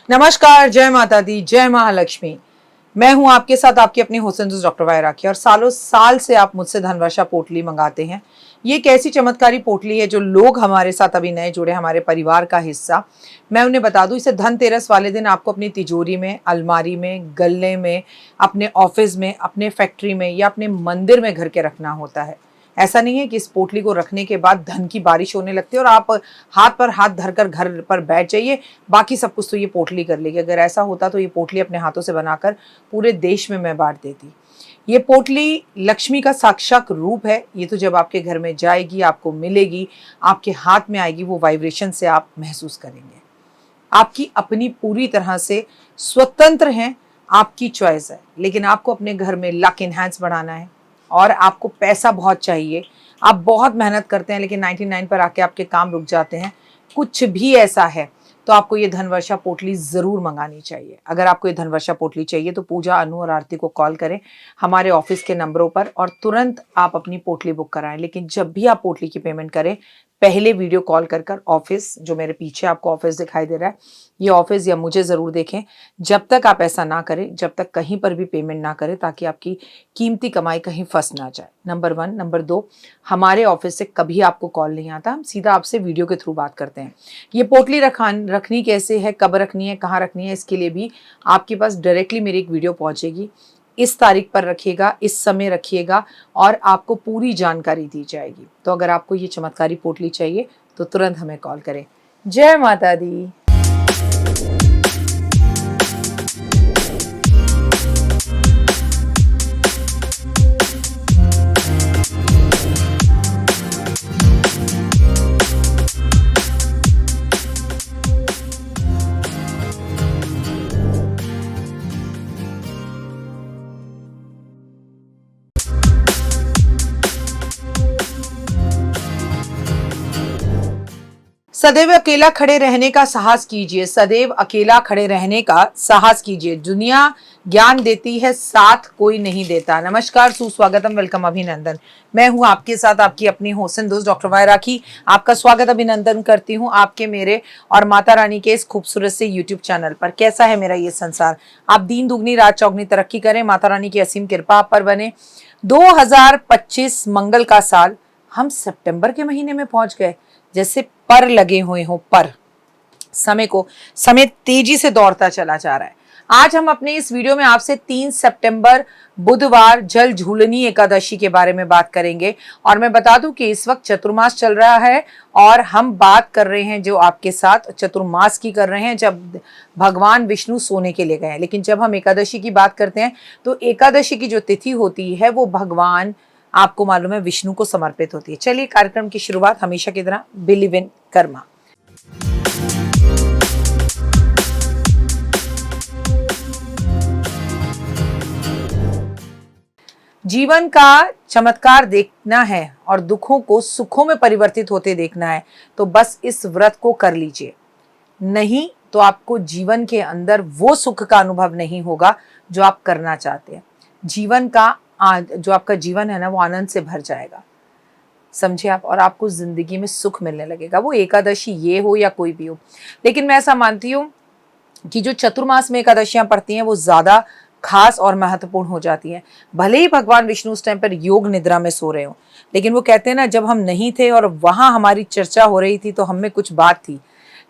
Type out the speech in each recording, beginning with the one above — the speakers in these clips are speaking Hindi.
नमस्कार, जय माता दी, जय महालक्ष्मी। मैं हूं आपके साथ आपकी अपनी हुसैन दोस्त डॉक्टर वायरा की। और सालों साल से आप मुझसे धनवर्षा पोटली मंगाते हैं। ये एक ऐसी चमत्कारी पोटली है जो लोग हमारे साथ अभी नए जुड़े, हमारे परिवार का हिस्सा। मैं उन्हें बता दूं, इसे धनतेरस वाले दिन आपको अपनी तिजोरी में, अलमारी में, गल्ले में, अपने ऑफिस में, अपने फैक्ट्री में या अपने मंदिर में घर के रखना होता है। ऐसा नहीं है कि इस पोटली को रखने के बाद धन की बारिश होने लगती है और आप हाथ पर हाथ धरकर घर पर बैठ जाइए, बाकी सब कुछ तो ये पोटली कर लेगी। अगर ऐसा होता तो ये पोटली अपने हाथों से बनाकर पूरे देश में मैं बांट देती। ये पोटली लक्ष्मी का साक्षात रूप है। ये तो जब आपके घर में जाएगी, आपको मिलेगी, आपके हाथ में आएगी, वो वाइब्रेशन से आप महसूस करेंगे। आपकी अपनी पूरी तरह से स्वतंत्र हैं, आपकी चॉइस है। लेकिन आपको अपने घर में लक इनहैंस बढ़ाना है और आपको पैसा बहुत चाहिए। आप बहुत मेहनत करते हैं लेकिन 99 पर आके आपके काम रुक जाते हैं। कुछ भी ऐसा है तो आपको ये धनवर्षा पोटली ज़रूर मंगानी चाहिए। अगर आपको ये धनवर्षा पोटली चाहिए तो पूजा, अनु और आरती को कॉल करें हमारे ऑफिस के नंबरों पर और तुरंत आप अपनी पोटली बुक कराएं। लेकिन जब भी आप पोटली की पेमेंट करें, पहले वीडियो कॉल कर ऑफिस, जो मेरे पीछे आपको ऑफिस दिखाई दे रहा है, ये ऑफिस या मुझे ज़रूर देखें। जब तक आप ऐसा ना करें, जब तक कहीं पर भी पेमेंट ना करें, ताकि आपकी कीमती कमाई कहीं फंस ना जाए। नंबर 1। नंबर 2, हमारे ऑफिस से कभी आपको कॉल नहीं आता, हम सीधा आपसे वीडियो के थ्रू बात करते हैं। ये पोटली रखनी कैसे है, कब रखनी है, कहाँ रखनी है, इसके लिए भी आपके पास डायरेक्टली मेरी एक वीडियो पहुँचेगी। इस तारीख पर रखिएगा, इस समय रखिएगा और आपको पूरी जानकारी दी जाएगी। तो अगर आपको ये चमत्कारी पोटली चाहिए तो तुरंत हमें कॉल करें। जय माता दी। सदैव अकेला खड़े रहने का साहस कीजिए, सदैव अकेला खड़े रहने का साहस कीजिए। दुनिया ज्ञान देती है, साथ कोई नहीं देता। नमस्कार, सुस्वागतम, वेलकम, अभिनंदन। मैं हूं आपके साथ आपकी अपनी हुसैन दोस्त डॉक्टर वायरा की। आपका स्वागत, अभिनंदन करती हूं आपके, मेरे और माता रानी के इस खूबसूरत से यूट्यूब चैनल पर। कैसा है मेरा ये संसार? आप दिन दुगनी रात चौगनी तरक्की करें, माता रानी की असीम कृपा आप पर बने। 2025 मंगल का साल, हम सितंबर के महीने में पहुंच गए। जैसे पर लगे हुए हो, पर समय तेजी से दौड़ता चला जा रहा है। आज हम अपने इस वीडियो में आपसे 3 सितंबर बुधवार जल झूलनी एकादशी के बारे में बात करेंगे। और मैं बता दूं कि इस वक्त चतुर्मास चल रहा है और हम बात कर रहे हैं जो आपके साथ चतुर्मास की कर रहे हैं, जब भगवान विष्णु सोने के लिए गए हैं। लेकिन जब हम एकादशी की बात करते हैं तो एकादशी की जो तिथि होती है वो भगवान, आपको मालूम है, विष्णु को समर्पित होती है। चलिए कार्यक्रम की शुरुआत हमेशा की तरह बिलीव इन कर्मा। जीवन का चमत्कार देखना है और दुखों को सुखों में परिवर्तित होते देखना है तो बस इस व्रत को कर लीजिए। नहीं तो आपको जीवन के अंदर वो सुख का अनुभव नहीं होगा जो आप करना चाहते हैं। जीवन का जो आपका जीवन है ना, वो आनंद से भर जाएगा, समझे आप, और आपको जिंदगी में सुख मिलने लगेगा। वो एकादशी ये हो या कोई भी हो। लेकिन मैं ऐसा मानती हूँ कि जो चतुर्मास में एकादशियां पड़ती हैं वो ज्यादा खास और महत्वपूर्ण हो जाती हैं। भले ही भगवान विष्णु उस टाइम पर योग निद्रा में सो रहे हो, लेकिन वो कहते हैं ना, जब हम नहीं थे और वहां हमारी चर्चा हो रही थी तो हम में कुछ बात थी।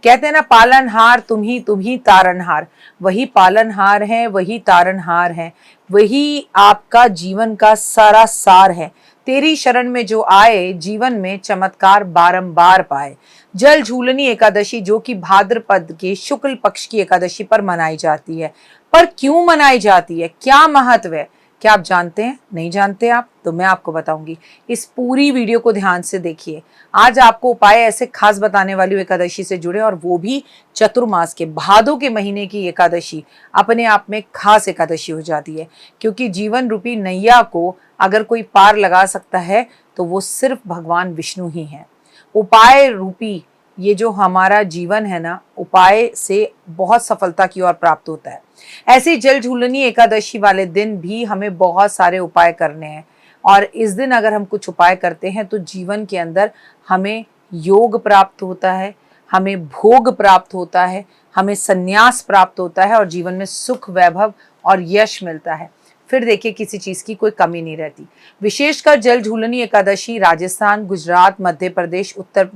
कहते हैं ना, पालनहार तुम ही तारनहार। वही पालनहार है, वही तारनहार है, वही आपका जीवन का सारा सार है। तेरी शरण में जो आए, जीवन में चमत्कार बारंबार पाए। जल झूलनी एकादशी, जो कि भाद्रपद के शुक्ल पक्ष की एकादशी पर मनाई जाती है। पर क्यों मनाई जाती है, क्या महत्व है, क्या आप जानते हैं? नहीं जानते आप? तो मैं आपको बताऊंगी। इस पूरी वीडियो को ध्यान से देखिए। आज आपको उपाय ऐसे खास बताने वाली हूँ एकादशी से जुड़े, और वो भी चतुर्मास के, भादों के महीने की एकादशी अपने आप में खास एकादशी हो जाती है। क्योंकि जीवन रूपी नैया को अगर कोई पार लगा सकता है तो वो सिर्फ भगवान विष्णु ही है। उपाय रूपी ये जो हमारा जीवन है ना, उपाय से बहुत सफलता की ओर प्राप्त होता है। ऐसे जल झूलनी एकादशी वाले दिन भी हमें बहुत सारे उपाय करने हैं। और इस दिन अगर हम कुछ उपाय करते हैं तो जीवन के अंदर हमें योग प्राप्त होता है, हमें भोग प्राप्त होता है, हमें संन्यास प्राप्त होता है और जीवन में सुख, वैभव और यश मिलता है। फिर देखिए किसी चीज की कोई कमी नहीं रहती। विशेषकर जल झूलनी एकादशी राजस्थान, गुजरात, मध्य प्रदेश, उत्तर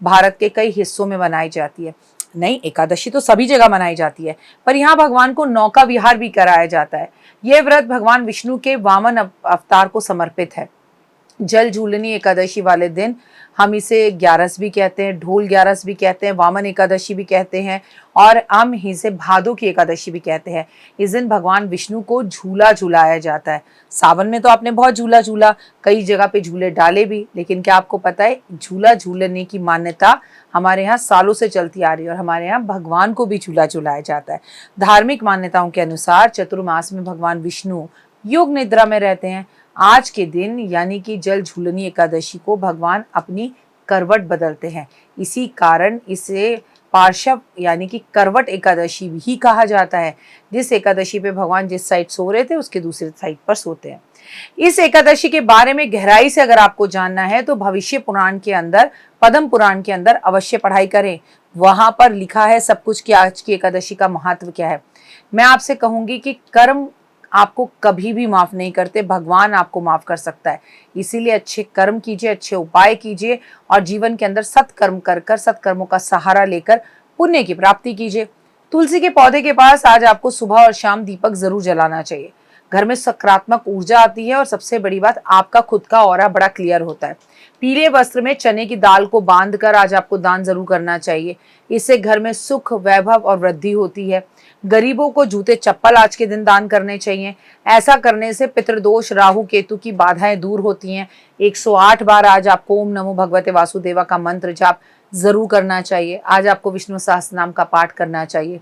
भारत के कई हिस्सों में मनाई जाती है। नहीं, एकादशी तो सभी जगह मनाई जाती है, पर यहाँ भगवान को नौका विहार भी कराया जाता है। यह व्रत भगवान विष्णु के वामन अवतार को समर्पित है। जल झूलनी एकादशी वाले दिन हम इसे ग्यारस भी कहते हैं, ढोल ग्यारस भी कहते हैं, वामन एकादशी भी कहते हैं और हम इसे भादों की एकादशी भी कहते हैं। इस दिन भगवान विष्णु को झूला झुलाया जाता है। सावन में तो आपने बहुत झूला झूला, कई जगह पे झूले डाले भी, लेकिन क्या आपको पता है झूला झूलने की मान्यता हमारे यहाँ सालों से चलती आ रही है और हमारे यहाँ भगवान को भी झूला झुलाया जाता है। धार्मिक मान्यताओं के अनुसार चतुर्मास में भगवान विष्णु योग निद्रा में रहते हैं। आज के दिन यानी कि जल झूलनी एकादशी को भगवान अपनी करवट बदलते हैं। इसी कारण इसे पार्श्व यानी कि करवट एकादशी भी कहा जाता है। जिस एकादशी पे भगवान जिस साइड सो रहे थे उसके दूसरी साइड पर सोते हैं। इस एकादशी के बारे में गहराई से अगर आपको जानना है तो भविष्य पुराण के अंदर, पद्म पुराण के अंदर अवश्य पढ़ाई करें। वहां पर लिखा है सब कुछ कि आज की एकादशी का महत्व क्या है। मैं आपसे कहूंगी कि कर्म आपको कभी भी माफ नहीं करते, भगवान आपको माफ कर सकता है। इसीलिए अच्छे कर्म कीजिए, अच्छे उपाय कीजिए और जीवन के अंदर सत्कर्म कर कर सत्कर्मों का सहारा लेकर पुण्य की प्राप्ति कीजिए। तुलसी के पौधे के पास आज आपको सुबह और शाम दीपक जरूर जलाना चाहिए। घर में सकारात्मक ऊर्जा आती है और सबसे बड़ी बात आपका खुद का ऑरा बड़ा क्लियर होता है। पीले वस्त्र में चने की दाल को बांधकर आज आपको दान जरूर करना चाहिए। इससे घर में सुख, वैभव और वृद्धि होती है। गरीबों को जूते चप्पल आज के दिन दान करने चाहिए। ऐसा करने से पितृदोष, राहु केतु की बाधाएं दूर होती हैं। 108 बार आज आपको ओम नमो भगवते वासुदेवा का मंत्र जाप जरूर करना चाहिए। आज आपको विष्णु सहस्त्रनाम का पाठ करना चाहिए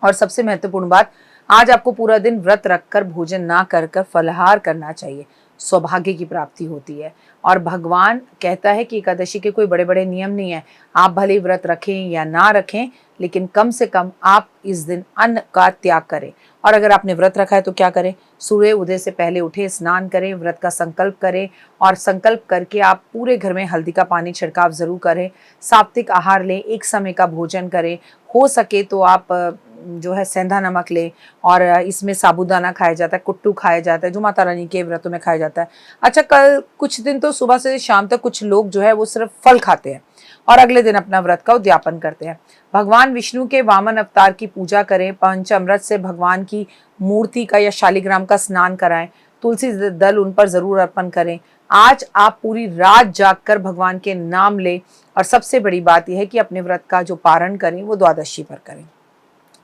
और सबसे महत्वपूर्ण बात, आज आपको पूरा दिन व्रत रखकर भोजन ना कर कर फलाहार करना चाहिए। सौभाग्य की प्राप्ति होती है और भगवान कहता है कि एकादशी के कोई बड़े बड़े नियम नहीं है। आप भले व्रत रखें या ना रखें, लेकिन कम से कम आप इस दिन अन्न का त्याग करें। और अगर आपने व्रत रखा है तो क्या करें, सूर्य उदय से पहले उठे, स्नान करें, व्रत का संकल्प करें और संकल्प करके आप पूरे घर में हल्दी का पानी छिड़काव जरूर करें। सात्विक आहार लें, एक समय का भोजन करें। हो सके तो आप जो है सेंधा नमक ले और इसमें साबूदाना खाया जाता है, कुट्टू खाया जाता है जो माता रानी के व्रतों में खाया जाता है। अच्छा, कल कुछ दिन तो सुबह से शाम तक कुछ लोग जो है वो सिर्फ फल खाते हैं और अगले दिन अपना व्रत का उद्यापन करते हैं। भगवान विष्णु के वामन अवतार की पूजा करें। पंचामृत से भगवान की मूर्ति का या शालिग्राम का स्नान कराएं। तुलसी दल उन पर जरूर अर्पण करें। आज आप पूरी रात जागकर भगवान के नाम लें और सबसे बड़ी बात यह है कि अपने व्रत का जो पारण करें वो द्वादशी पर करें।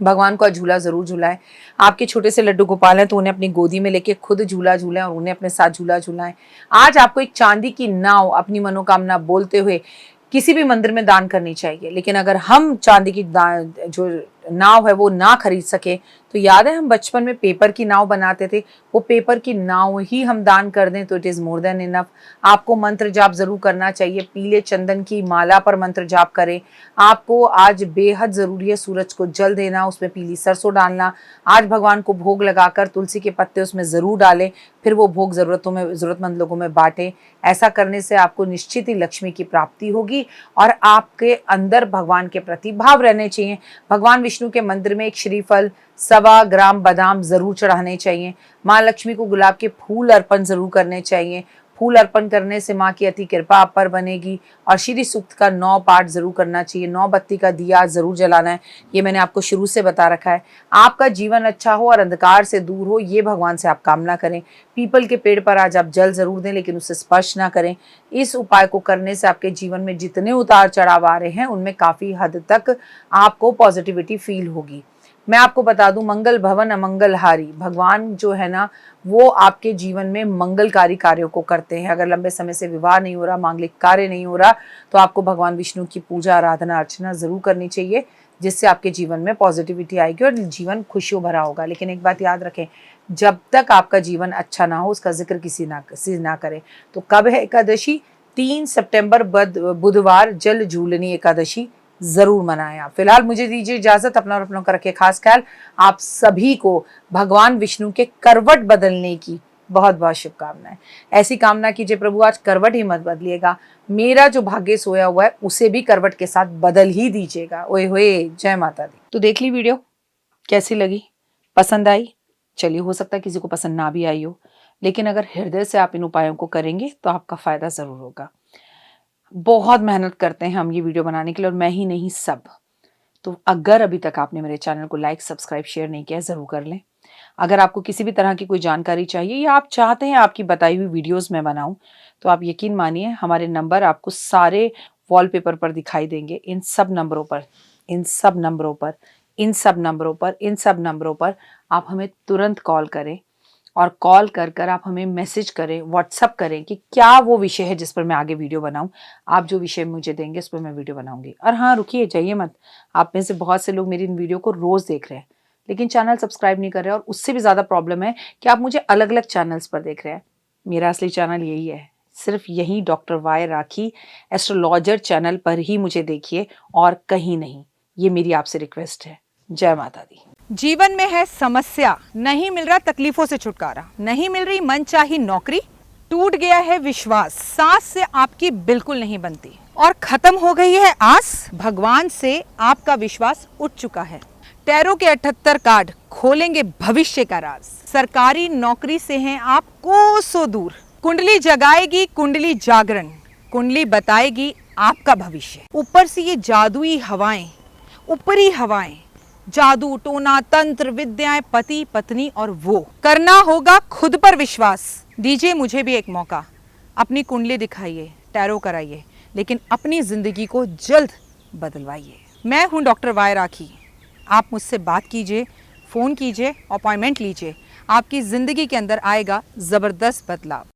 भगवान का झूला जरूर झूलाएं। आपके छोटे से लड्डू गोपाल हैं तो उन्हें अपनी गोदी में लेके खुद झूला झूलें और उन्हें अपने साथ झूला झूलाएं। आज आपको एक चांदी की नाव अपनी मनोकामना बोलते हुए किसी भी मंदिर में दान करनी चाहिए। लेकिन अगर हम चांदी की जो नाव है वो ना खरीद सके तो याद है हम बचपन में पेपर की नाव बनाते थे, वो पेपर की नाव ही हम दान कर दें तो it is more than enough. आपको मंत्र जाप जरूर करना चाहिए। पीले चंदन की माला पर मंत्र जाप करें। आपको आज बेहद जरूरी है सूरज को जल देना, उसमें पीली सरसों डालना। आज भगवान को भोग लगाकर तुलसी के पत्ते उसमें जरूर डालें, फिर वो भोग जरूरतमंद लोगों में बांटें। ऐसा करने से आपको निश्चित ही लक्ष्मी की प्राप्ति होगी और आपके अंदर भगवान के प्रति भाव रहने चाहिए। भगवान विष्णु के मंदिर में एक श्रीफल, 1.25 ग्राम बादाम जरूर चढ़ाने चाहिए। माँ लक्ष्मी को गुलाब के फूल अर्पण जरूर करने चाहिए। फूल अर्पण करने से माँ की अति कृपा आप पर बनेगी और श्री सूक्त का 9 पाठ जरूर करना चाहिए। 9 बत्ती का दिया जरूर जलाना है, ये मैंने आपको शुरू से बता रखा है। आपका जीवन अच्छा हो और अंधकार से दूर हो, ये भगवान से आप कामना करें। पीपल के पेड़ पर आज आप जल जरूर दें लेकिन उसे स्पर्श ना करें। इस उपाय को करने से आपके जीवन में जितने उतार चढ़ाव आ रहे हैं उनमें काफी हद तक आपको पॉजिटिविटी फील होगी। मैं आपको बता दूं, मंगल भवन अमंगलहारी, भगवान जो है ना वो आपके जीवन में मंगलकारी कार्यों को करते हैं। अगर लंबे समय से विवाह नहीं हो रहा, मांगलिक कार्य नहीं हो रहा, तो आपको भगवान विष्णु की पूजा, आराधना, अर्चना जरूर करनी चाहिए, जिससे आपके जीवन में पॉजिटिविटी आएगी और जीवन खुशियों भरा होगा। लेकिन एक बात याद रखें, जब तक आपका जीवन अच्छा ना हो उसका जिक्र किसी ना करे। तो कब है एकादशी? 3 सितंबर बुधवार जल झूलनी एकादशी जरूर मनाएं। आप फिलहाल मुझे दीजिए इजाजत। अपना और अपनों का रखे खास ख्याल। आप सभी को भगवान विष्णु के करवट बदलने की बहुत बहुत शुभकामनाएं। ऐसी कामना कीजिए, प्रभु आज करवट ही मत बदलिएगा, मेरा जो भाग्य सोया हुआ है उसे भी करवट के साथ बदल ही दीजिएगा। ओए होए, जय माता दी। तो देख ली वीडियो, कैसी लगी, पसंद आई? चलिए, हो सकता है किसी को पसंद ना भी आई हो, लेकिन अगर हृदय से आप इन उपायों को करेंगे तो आपका फायदा जरूर होगा। बहुत मेहनत करते हैं हम ये वीडियो बनाने के लिए, और मैं ही नहीं, सब। तो अगर अभी तक आपने मेरे चैनल को लाइक, सब्सक्राइब, शेयर नहीं किया, जरूर कर लें। अगर आपको किसी भी तरह की कोई जानकारी चाहिए या आप चाहते हैं आपकी बताई हुई वीडियोस मैं बनाऊं, तो आप यकीन मानिए हमारे नंबर आपको सारे वॉलपेपर पर दिखाई देंगे। इन सब नंबरों पर, इन सब नंबरों पर, इन सब नंबरों पर, इन सब नंबरों पर आप हमें तुरंत कॉल करें, और कॉल कर कर आप हमें मैसेज करें, व्हाट्सअप करें कि क्या वो विषय है जिस पर मैं आगे वीडियो बनाऊं। आप जो विषय मुझे देंगे उस पर मैं वीडियो बनाऊंगी। और हाँ, रुकिए, जाइए मत। आप में से बहुत से लोग मेरी इन वीडियो को रोज देख रहे हैं, लेकिन चैनल सब्सक्राइब नहीं कर रहे हैं, और उससे भी ज़्यादा प्रॉब्लम है कि आप मुझे अलग अलग चैनल्स पर देख रहे हैं। मेरा असली चैनल यही है, सिर्फ यही डॉक्टर वाई राखी एस्ट्रोलॉजर चैनल पर ही मुझे देखिए, और कहीं नहीं। ये मेरी आपसे रिक्वेस्ट है। जय माता दी। जीवन में है समस्या, नहीं मिल रहा तकलीफों से छुटकारा, नहीं मिल रही मनचाही नौकरी, टूट गया है विश्वास, सांस से आपकी बिल्कुल नहीं बनती, और खत्म हो गई है आस, भगवान से आपका विश्वास उठ चुका है। टैरो के 78 कार्ड खोलेंगे भविष्य का राज। सरकारी नौकरी से हैं आप कोसों दूर, कुंडली जगाएगी कुंडली जागरण, कुंडली बताएगी आपका भविष्य। ऊपर से ये जादुई हवाएं, ऊपरी हवाएं, जादू टोना तंत्र विद्याएं, पति पत्नी और वो, करना होगा खुद पर विश्वास। दीजिए मुझे भी एक मौका, अपनी कुंडली दिखाइए, टैरो कराइए, लेकिन अपनी जिंदगी को जल्द बदलवाइए। मैं हूं डॉक्टर वाई राखी। आप मुझसे बात कीजिए, फ़ोन कीजिए, अपॉइंटमेंट लीजिए, आपकी ज़िंदगी के अंदर आएगा ज़बरदस्त बदलाव।